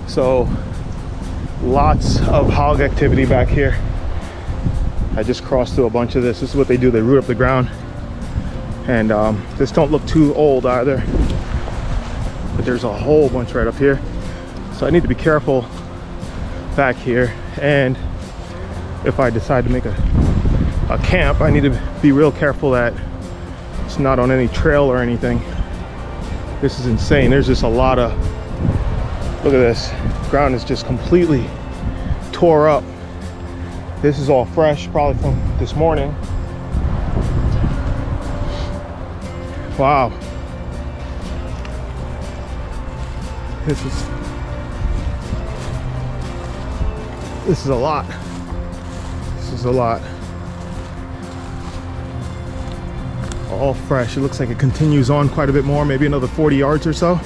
So lots of hog activity back here. I just crossed through a bunch of this. This is what they do, they root up the ground. And this don't look too old either, but there's a whole bunch right up here. So I need to be careful back here, and if I decide to make a camp, I need to be real careful that it's not on any trail or anything. This is insane. There's just a lot of, look at this, the ground is just completely tore up. This is all fresh, probably from this morning. Wow. This is a lot. This is a lot. All fresh. It looks like it continues on quite a bit more, maybe another 40 yards or so.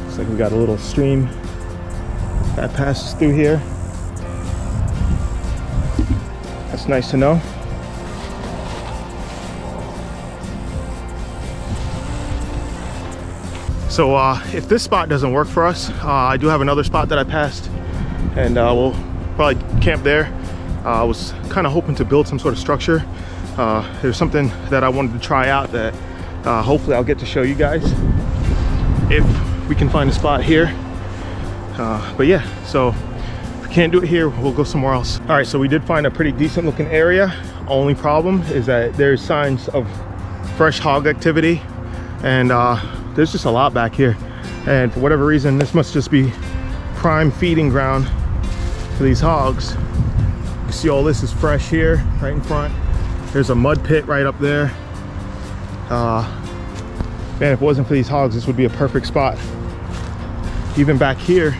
Looks like we got a little stream that passes through here. That's nice to know. So if this spot doesn't work for us, I do have another spot that I passed, and we'll probably camp there. I was kind of hoping to build some sort of structure. There's something that I wanted to try out that hopefully I'll get to show you guys if we can find a spot here. But yeah, so if we can't do it here, we'll go somewhere else. All right, so we did find a pretty decent looking area. Only problem is that there's signs of fresh hog activity, and there's just a lot back here. And for whatever reason, this must just be prime feeding ground for these hogs. You see all this is fresh here, right in front. There's a mud pit right up there. Man, if it wasn't for these hogs, this would be a perfect spot. Even back here,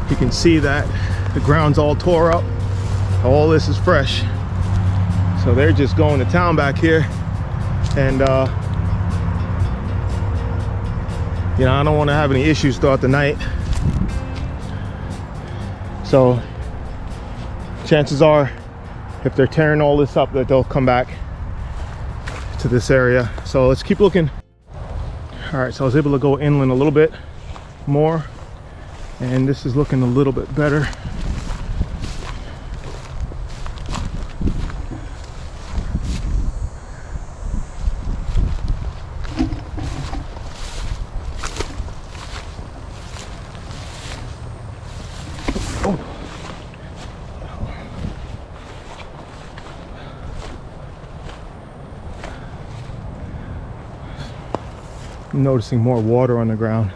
you can see that the ground's all tore up. All this is fresh. So they're just going to town back here. And you know, I don't want to have any issues throughout the night. So chances are, if they're tearing all this up, that they'll come back to this area. So let's keep looking. All right, so I was able to go inland a little bit more, and this is looking a little bit better. I'm noticing more water on the ground.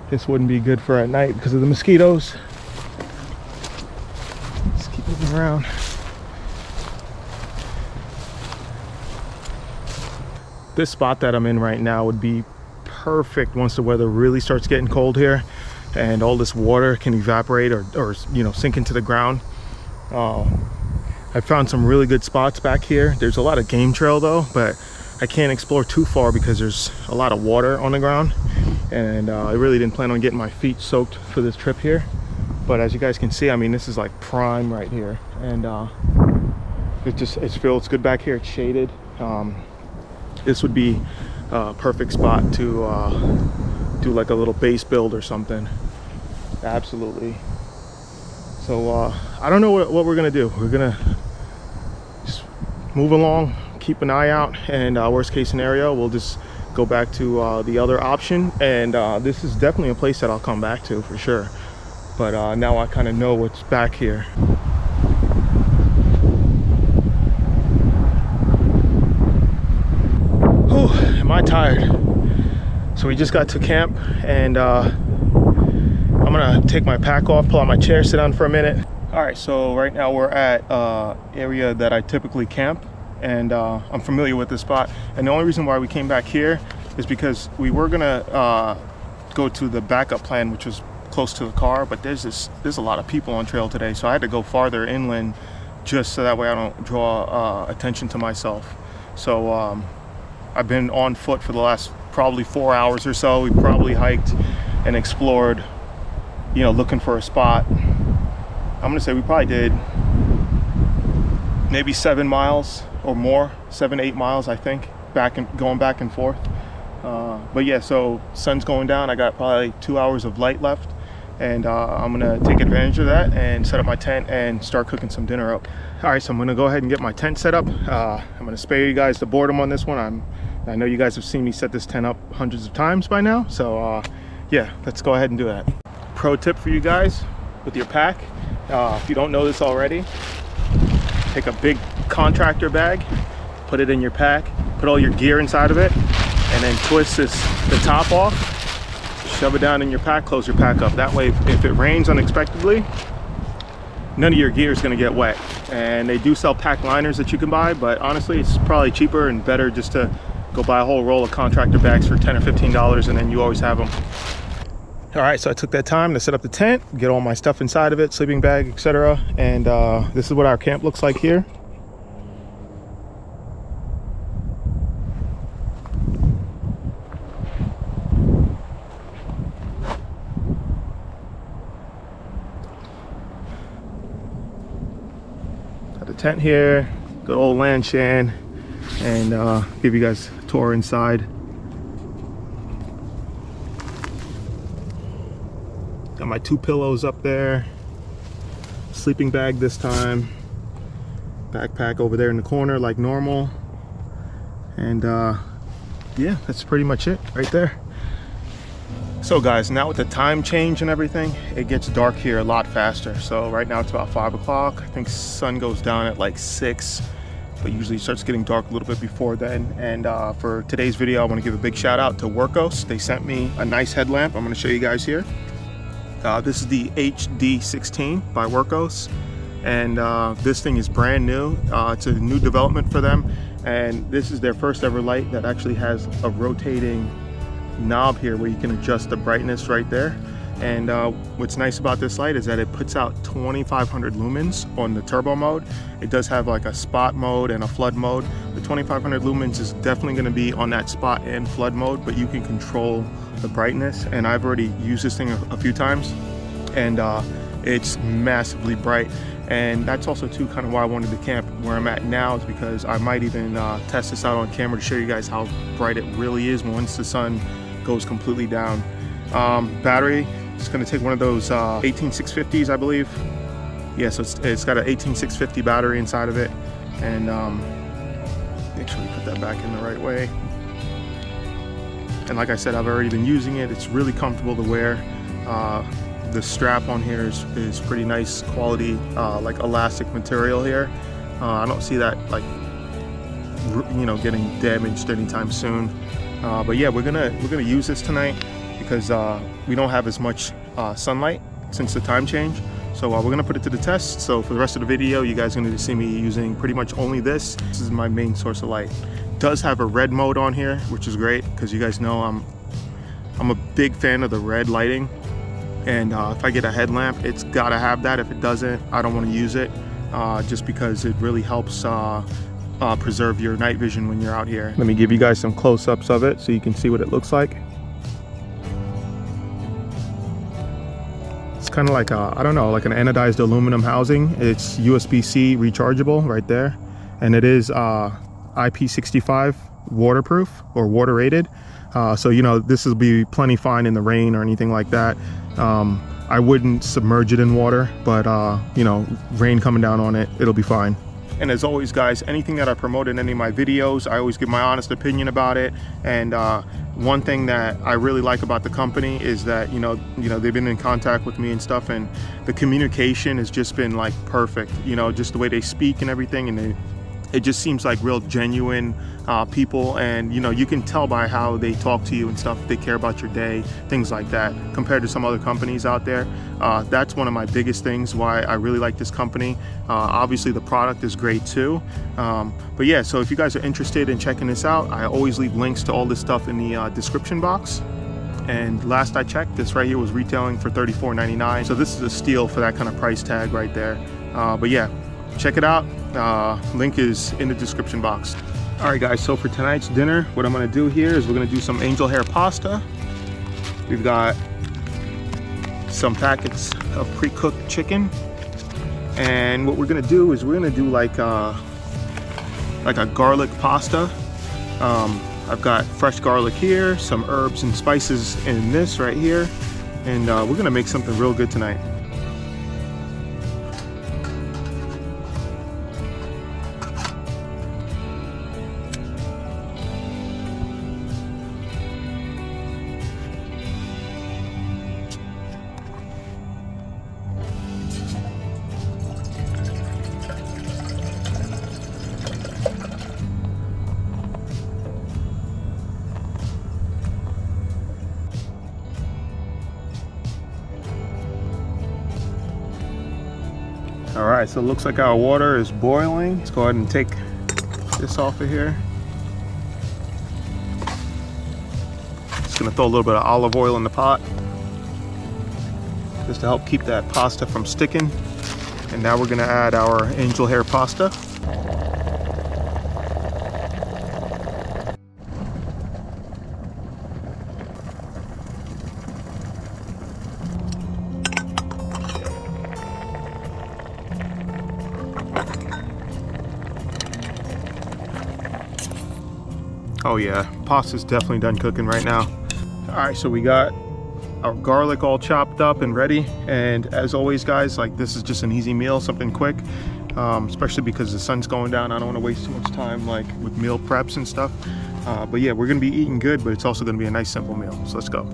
This wouldn't be good for at night because of the mosquitoes. Let's keep moving around. This spot that I'm in right now would be perfect once the weather really starts getting cold here and all this water can evaporate or you know, sink into the ground. I found some really good spots back here. There's a lot of game trail though, but I can't explore too far because there's a lot of water on the ground, and I really didn't plan on getting my feet soaked for this trip here. But as you guys can see, I mean, this is like prime right here, and it feels good back here. It's shaded. This would be a perfect spot to do like a little base build or something. Absolutely. So I don't know what we're gonna do. We're gonna just move along, keep an eye out, and worst case scenario, we'll just go back to the other option. And this is definitely a place that I'll come back to for sure. But now I kind of know what's back here. Oh, am I tired? So we just got to camp, and I'm gonna take my pack off, pull out my chair, sit down for a minute. All right, so right now we're at area that I typically camp, and I'm familiar with this spot. And the only reason why we came back here is because we were gonna go to the backup plan, which was close to the car, but there's a lot of people on trail today, so I had to go farther inland just so that way I don't draw attention to myself. So I've been on foot for the last probably 4 hours or so. We probably hiked and explored, you know, looking for a spot. I'm gonna say we probably did maybe 7 miles or more, 7 to 8 miles, I think, going back and forth. But yeah, so sun's going down. I got probably 2 hours of light left, and I'm gonna take advantage of that and set up my tent and start cooking some dinner up. All right, so I'm gonna go ahead and get my tent set up. I'm gonna spare you guys the boredom on this one. I know you guys have seen me set this tent up hundreds of times by now, so yeah, let's go ahead and do that. Pro tip for you guys with your pack, if you don't know this already, take a big contractor bag, put it in your pack, put all your gear inside of it, and then twist the top off, shove it down in your pack, close your pack up. That way, if it rains unexpectedly, none of your gear is gonna get wet. And they do sell pack liners that you can buy, but honestly, it's probably cheaper and better just to go buy a whole roll of contractor bags for $10 or $15, and then you always have them. All right, so I took that time to set up the tent, get all my stuff inside of it, sleeping bag, etc. And this is what our camp looks like here. Got the tent here, good old Lanshan, and give you guys a tour inside. Got my 2 pillows up there, sleeping bag this time, backpack over there in the corner like normal, and yeah, that's pretty much it right there. So guys, now with the time change and everything, it gets dark here a lot faster. So right now it's about 5 o'clock. I think sun goes down at like 6, but usually it starts getting dark a little bit before then. And for today's video, I want to give a big shout out to Workos. They sent me a nice headlamp. I'm going to show you guys here. This is the HD16 by Workos, and this thing is brand new. It's a new development for them, and this is their first ever light that actually has a rotating knob here where you can adjust the brightness right there. And what's nice about this light is that it puts out 2500 lumens on the turbo mode. It does have like a spot mode and a flood mode. The 2500 lumens is definitely going to be on that spot and flood mode, but you can control the brightness. And I've already used this thing a few times, and it's massively bright. And that's also too kind of why I wanted to camp where I'm at now, is because I might even test this out on camera to show you guys how bright it really is once the sun goes completely down. Battery, it's going to take one of those 18650s, I believe. Yeah, so it's got an 18650 battery inside of it, and make sure you put that back in the right way. And like I said, I've already been using it. It's really comfortable to wear. The strap on here is pretty nice quality, like elastic material here. I don't see that, like, you know, getting damaged anytime soon. But yeah, we're gonna use this tonight because we don't have as much sunlight since the time change. So we're gonna put it to the test. So for the rest of the video, you guys are gonna see me using pretty much only this. This is my main source of light. It does have a red mode on here, which is great because you guys know I'm a big fan of the red lighting. And if I get a headlamp, it's gotta have that. If it doesn't, I don't want to use it, just because it really helps preserve your night vision when you're out here. Let me give you guys some close-ups of it so you can see what it looks like. It's kind of like I don't know, like an anodized aluminum housing. It's USB-C rechargeable right there, and it is IP65 waterproof or water rated. So you know, this will be plenty fine in the rain or anything like that. I wouldn't submerge it in water, but you know, rain coming down on it, it'll be fine. And as always, guys, anything that I promote in any of my videos, I always give my honest opinion about it. And one thing that I really like about the company is that, you know, they've been in contact with me and stuff, and the communication has just been like perfect. You know, just the way they speak and everything, and it just seems like real genuine people. And you know, you can tell by how they talk to you and stuff, they care about your day, things like that, compared to some other companies out there. That's one of my biggest things why I really like this company. Obviously the product is great too, but yeah, so if you guys are interested in checking this out, I always leave links to all this stuff in the description box. And last I checked, this right here was retailing for $34.99, so this is a steal for that kind of price tag right there. But yeah, check it out. Link is in the description box. All right, guys, so for tonight's dinner, what I'm gonna do here is we're gonna do some angel hair pasta. We've got some packets of pre-cooked chicken. And what we're gonna do is we're gonna do like a garlic pasta. I've got fresh garlic here, some herbs and spices in this right here, and we're gonna make something real good tonight. All right, so it looks like our water is boiling. Let's go ahead and take this off of here. Just gonna throw a little bit of olive oil in the pot, just to help keep that pasta from sticking. And now we're gonna add our angel hair pasta. Oh yeah, pasta's definitely done cooking right now. All right, so we got our garlic all chopped up and ready. And as always, guys, like this is just an easy meal, something quick, especially because the sun's going down. I don't want to waste too much time like with meal preps and stuff. But yeah, we're gonna be eating good, but it's also gonna be a nice simple meal. So let's go.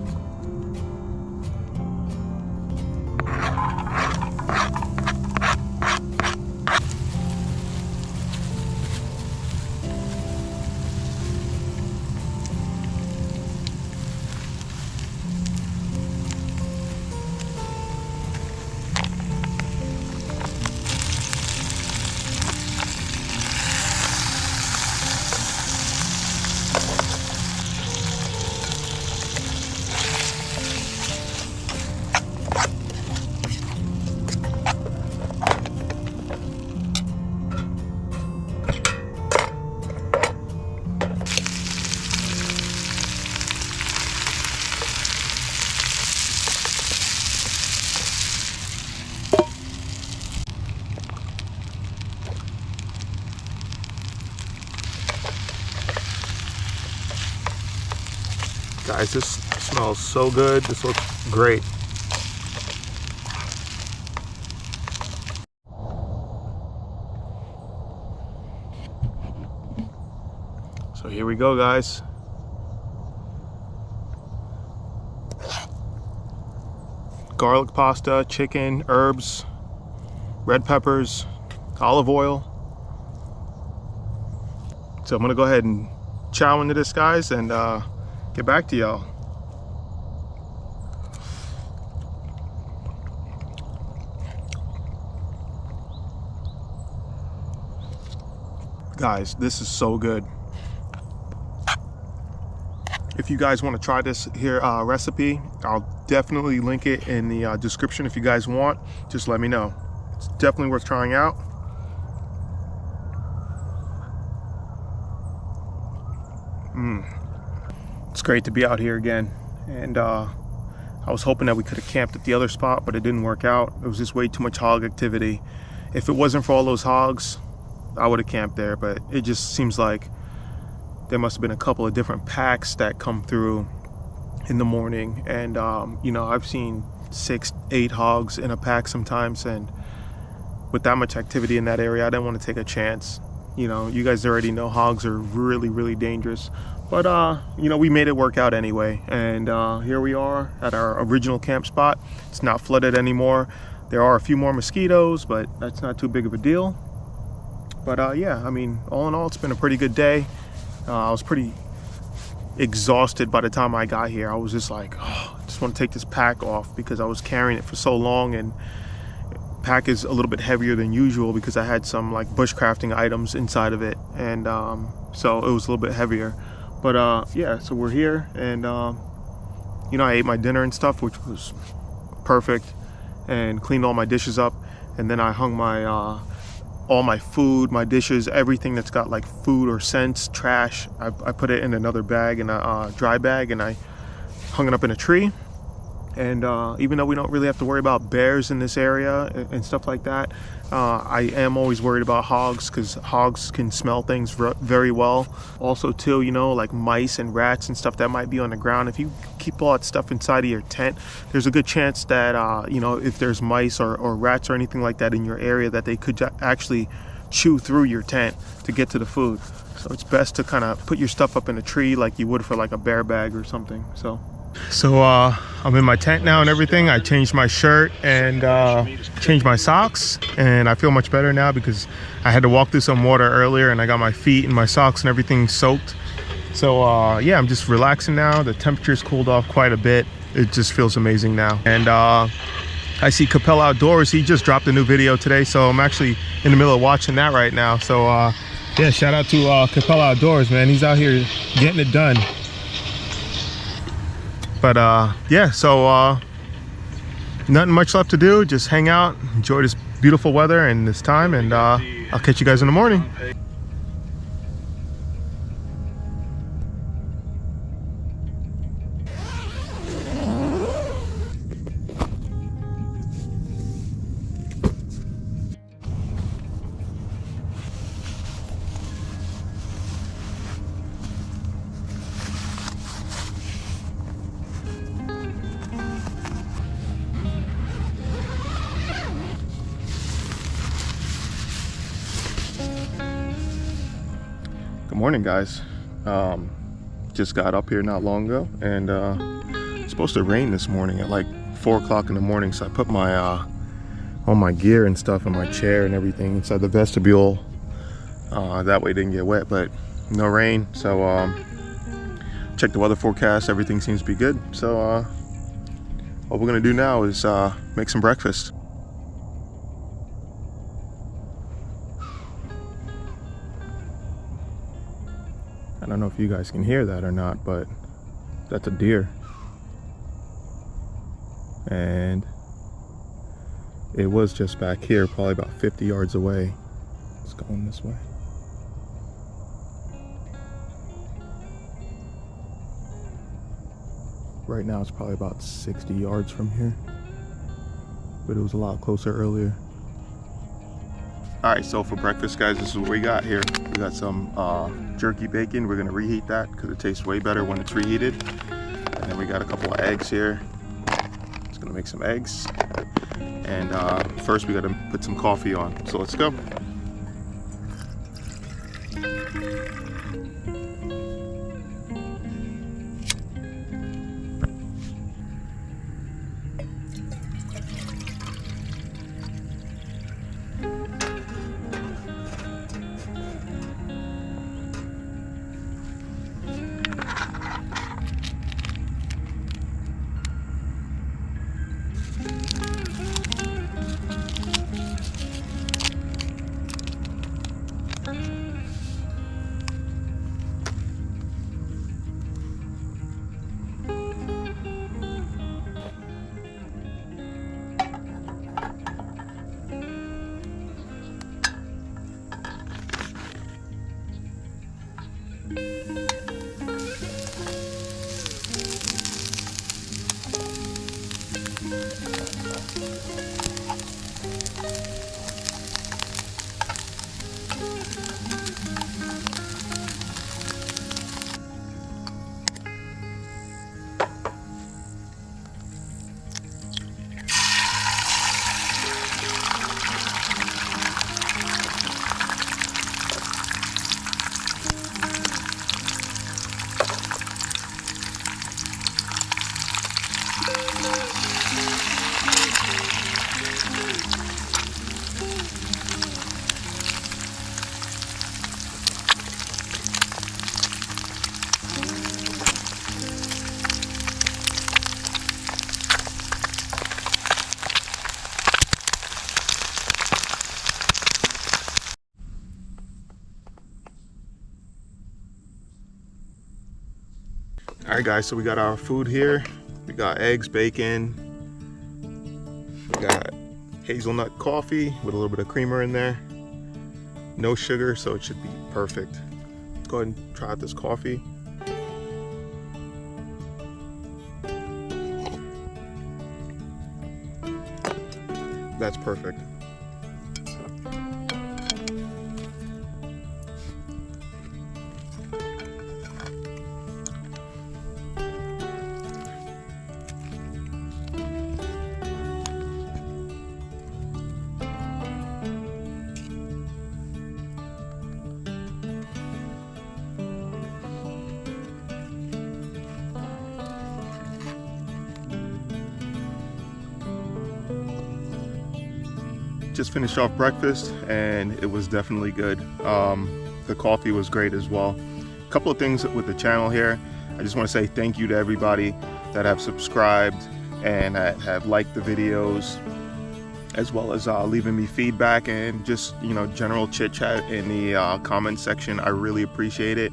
Guys, this smells so good. This looks great. So here we go, guys. Garlic pasta, chicken, herbs, red peppers, olive oil. So I'm gonna go ahead and chow into this, guys, and get back to y'all. Guys, this is so good. If you guys want to try this here recipe, I'll definitely link it in the description. If you guys want, just let me know. It's definitely worth trying out. It's great to be out here again, and I was hoping that we could have camped at the other spot, but it didn't work out. It was just way too much hog activity. If it wasn't for all those hogs, I would have camped there, but it just seems like there must have been a couple of different packs that come through in the morning, and you know, I've seen 6-8 hogs in a pack sometimes, and with that much activity in that area, I didn't want to take a chance. You know, you guys already know hogs are really dangerous. But, you know, we made it work out anyway. And here we are at our original camp spot. It's not flooded anymore. There are a few more mosquitoes, but that's not too big of a deal. But, yeah, I mean, all in all, it's been a pretty good day. I was pretty exhausted by the time I got here. I was just like, oh, I just want to take this pack off because I was carrying it for so long. And pack is a little bit heavier than usual because I had some, like, bushcrafting items inside of it. And so it was a little bit heavier. But yeah, so we're here, and you know, I ate my dinner and stuff, which was perfect, and cleaned all my dishes up, and then I hung my all my food, my dishes, everything that's got like food or scents, trash, I put it in another bag, in a dry bag, and I hung it up in a tree. And even though we don't really have to worry about bears in this area and stuff like that, I am always worried about hogs, because hogs can smell things very well. Also too, you know, like mice and rats and stuff that might be on the ground. If you keep all that stuff inside of your tent, there's a good chance that you know, if there's mice or rats or anything like that in your area, that they could actually chew through your tent to get to the food. So it's best to kind of put your stuff up in a tree like you would for like a bear bag or something. So I'm in my tent now and everything. I changed my shirt and changed my socks, and I feel much better now because I had to walk through some water earlier and I got my feet and my socks and everything soaked. So yeah, I'm just relaxing now. The temperature's cooled off quite a bit. It just feels amazing now. And I see Capella Outdoors, he just dropped a new video today, so I'm actually in the middle of watching that right now. So yeah, shout out to Capella Outdoors, man. He's out here getting it done. But yeah, so nothing much left to do, just hang out, enjoy this beautiful weather and this time, and I'll catch you guys in the morning. Good morning, guys. Just got up here not long ago, and it's supposed to rain this morning at like 4 o'clock in the morning, so I put my all my gear and stuff in my chair and everything inside the vestibule. That way it didn't get wet, but no rain. So check the weather forecast, everything seems to be good. So what we're gonna do now is make some breakfast. I don't know if you guys can hear that or not, but that's a deer. And it was just back here, probably about 50 yards away. It's going this way. Right now it's probably about 60 yards from here, but it was a lot closer earlier. All right, so for breakfast, guys, this is what we got here. We got some jerky bacon. We're gonna reheat that because it tastes way better when it's reheated. And then we got a couple of eggs here. Just gonna make some eggs. And first we gotta put some coffee on. So let's go. All right, guys, so we got our food here. We got eggs, bacon. We got hazelnut coffee with a little bit of creamer in there. No sugar, so it should be perfect. Let's go ahead and try out this coffee. That's perfect. Just finished off breakfast and it was definitely good. The coffee was great as well. A couple of things with the channel here. I just want to say thank you to everybody that have subscribed and that have liked the videos, as well as leaving me feedback and just, you know, general chit chat in the comment section. I really appreciate it.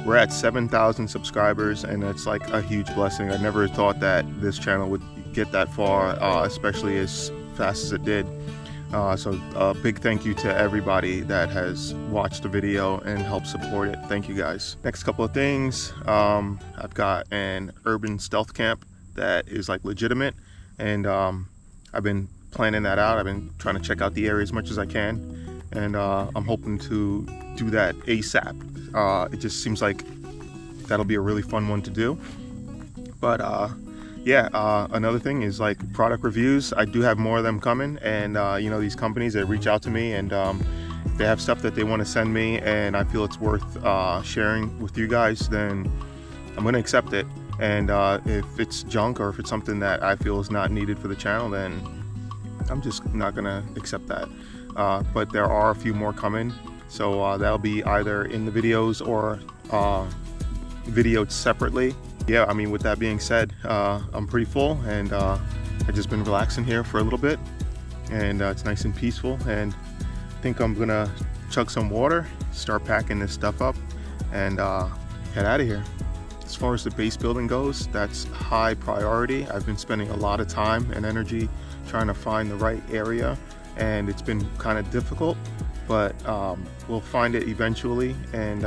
We're at 7,000 subscribers and it's like a huge blessing. I never thought that this channel would get that far, especially as fast as it did. So a big thank you to everybody that has watched the video and helped support it. Thank you guys. Next couple of things, I've got an urban stealth camp that is like legitimate, and I've been planning that out. I've been trying to check out the area as much as I can, and I'm hoping to do that ASAP. It just seems like that'll be a really fun one to do. But yeah, another thing is like product reviews. I do have more of them coming, and you know, these companies that reach out to me and they have stuff that they want to send me and I feel it's worth sharing with you guys, then I'm going to accept it. And if it's junk or if it's something that I feel is not needed for the channel, then I'm just not going to accept that. But there are a few more coming, so that'll be either in the videos or videoed separately. Yeah, I mean, with that being said, I'm pretty full, and I've just been relaxing here for a little bit, and it's nice and peaceful, and I think I'm gonna chug some water, start packing this stuff up, and head out of here. As far as the base building goes, that's high priority. I've been spending a lot of time and energy trying to find the right area, and it's been kind of difficult, but we'll find it eventually. And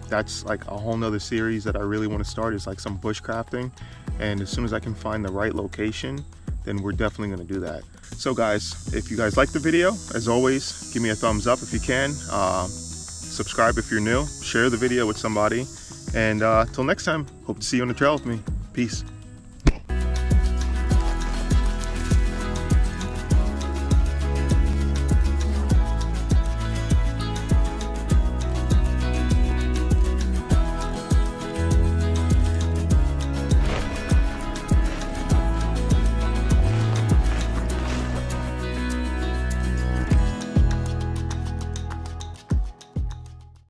that's like a whole nother series that I really want to start, is like some bushcrafting, and as soon as I can find the right location, then we're definitely going to do that. So guys, if you guys like the video, as always, give me a thumbs up if you can, subscribe if you're new, share the video with somebody, and till next time, hope to see you on the trail with me. Peace.